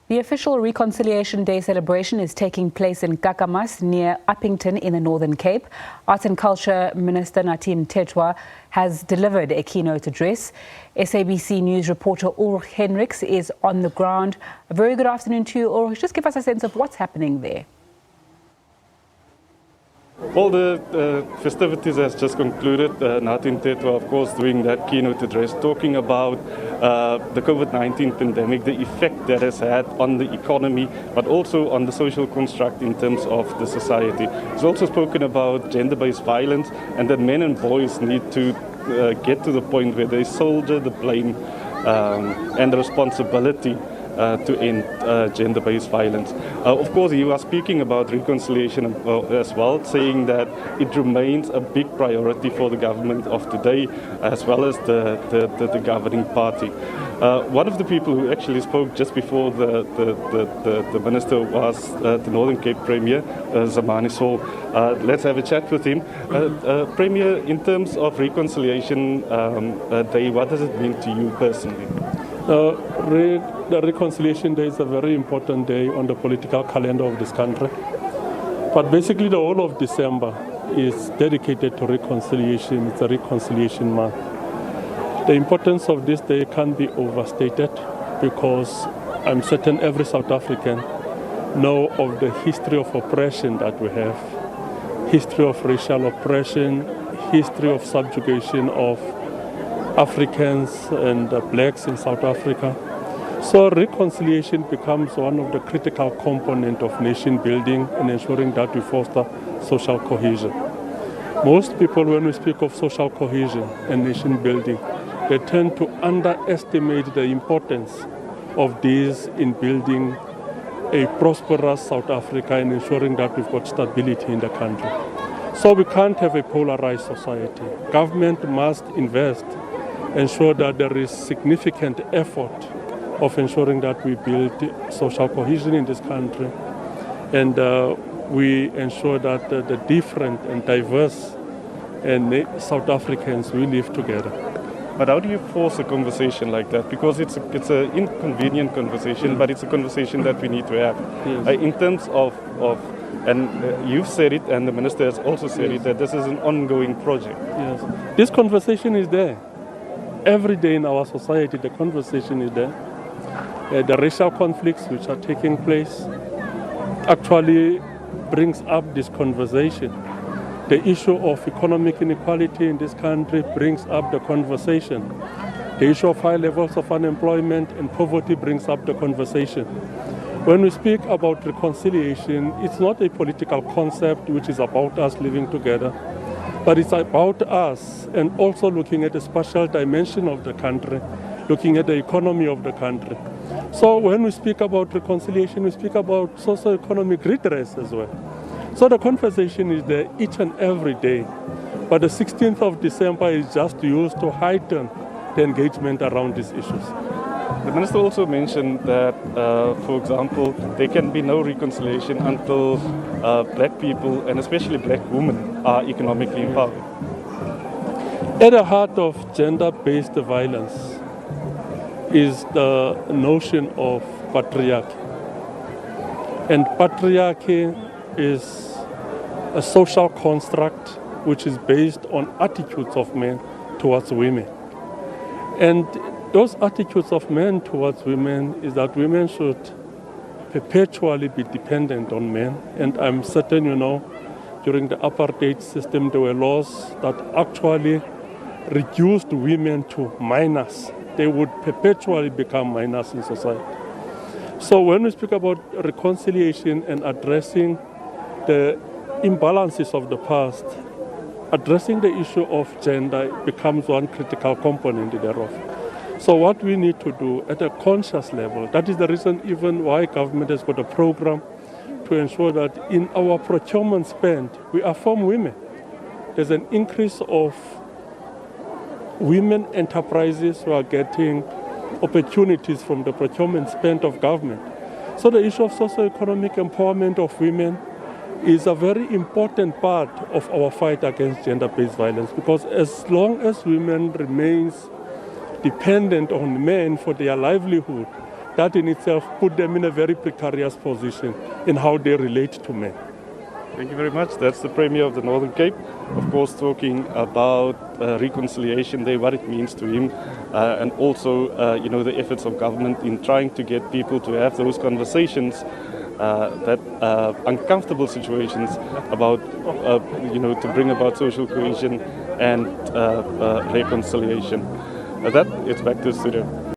The official Reconciliation Day celebration is taking place in Kakamas near Upington in the Northern Cape. Arts and Culture Minister Nathi Mthethwa has delivered a keynote address. SABC News reporter Ulrich Hendriks is on the ground. A very good afternoon to you, Ulrich. Just give us a sense of what's happening there. Well, the festivities has just concluded. Nathi Mthethwa, of course, doing that keynote address, talking about the COVID-19 pandemic, the effect that has had on the economy, but also on the social construct in terms of the society. He's also spoken about gender-based violence and that men and boys need to get to the point where they shoulder the blame and the responsibility to end gender-based violence. Of course, he was speaking about reconciliation as well, saying that it remains a big priority for the government of today, as well as the governing party. One of the people who actually spoke just before the minister was the Northern Cape Premier Zamani Saul. Let's have a chat with him. Premier, in terms of Reconciliation Day, what does it mean to you personally? The Reconciliation Day is a very important day on the political calendar of this country. But basically the whole of December is dedicated to reconciliation. It's a reconciliation month. The importance of this day can't be overstated because I'm certain every South African know of the history of oppression that we have, history of racial oppression, history of subjugation of Africans and blacks in South Africa. So reconciliation becomes one of the critical components of nation building and ensuring that we foster social cohesion. Most people, when we speak of social cohesion and nation building, they tend to underestimate the importance of these in building a prosperous South Africa and ensuring that we've got stability in the country. So we can't have a polarized society. Government must invest, ensure that there is significant effort of ensuring that we build social cohesion in this country, and we ensure that the different and diverse and South Africans, we live together. But how do you force a conversation like that? Because it's an inconvenient conversation, but it's a conversation that we need to have. Yes. In terms of and you've said it, and the minister has also said it, that this is an ongoing project. Yes, this conversation is there. Every day in our society, the conversation is there. The racial conflicts which are taking place actually brings up this conversation. The issue of economic inequality in this country brings up the conversation. The issue of high levels of unemployment and poverty brings up the conversation. When we speak about reconciliation, it's not a political concept which is about us living together, but it's about us and also looking at the spatial dimension of the country, looking at the economy of the country. So when we speak about reconciliation, we speak about socio-economic redress as well. So the conversation is there each and every day. But the 16th of December is just used to heighten the engagement around these issues. The minister also mentioned that, for example, there can be no reconciliation until black people, and especially black women, are economically empowered. At the heart of gender-based violence is the notion of patriarchy. And patriarchy is a social construct which is based on attitudes of men towards women. And those attitudes of men towards women is that women should perpetually be dependent on men. And I'm certain, during the apartheid system, there were laws that actually reduced women to minors. They would perpetually become minors in society. So when we speak about reconciliation and addressing the imbalances of the past, addressing the issue of gender becomes one critical component thereof. So what we need to do at a conscious level, that is the reason even why government has got a program to ensure that in our procurement spend, we affirm women. There's an increase of women enterprises who are getting opportunities from the procurement spend of government. So the issue of socio-economic empowerment of women is a very important part of our fight against gender-based violence, because as long as women remains dependent on men for their livelihood, that in itself put them in a very precarious position in how they relate to men. Thank you very much. That's the Premier of the Northern Cape, of course, talking about Reconciliation Day, what it means to him, and also, the efforts of government in trying to get people to have those conversations, that uncomfortable situations about, to bring about social cohesion and reconciliation. That, it's back to the studio.